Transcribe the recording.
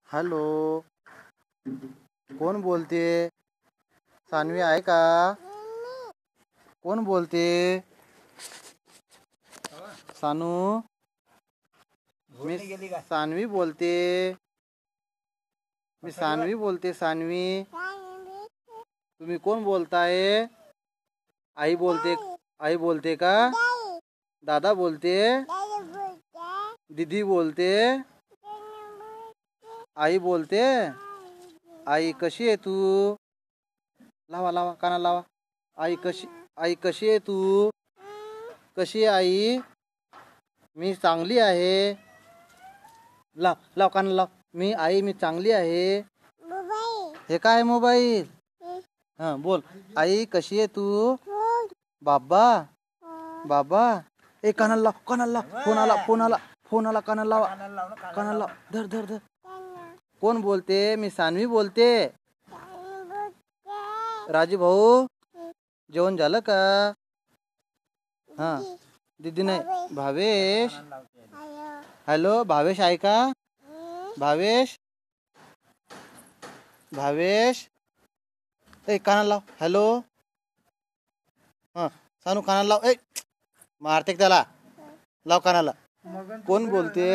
Hello, कोण बोलते? सानवी आहे का? कोण बोलते? सानू, मी सानवी बोलते. मी सानवी बोलते. सानवी, तुम्ही कोण बोलताय? आई बोलते. आई बोलते का? दादा बोलते. दीदी बोलते. आई बोलते. आई कशी आहे तू? लावा लावा काना लावा. आई कशी आहे तू? कशी आहे आई? मी चांगली आहे. लाव लाव काना लाव. मी चांगली आहे. हे काय मोबाईल? हा बोल. आई कशी आहे तू? बाबा बाबा. ए कानाला लाव, कानाला लाव. फोन आला कानाला लावा. कानाला लाव. धर धर धर. कोण बोलते? मी सानवी बोलते. राजू भाऊ, जेवण झालं का? हा दीदी नाही, भावेश. हॅलो, भावेश आहे का? भावेश भावेश. ए कानाला लाव. हॅलो. हा सानू कानाला लाव. ए मारते त्याला. लाव कानाला. कोण बोलते?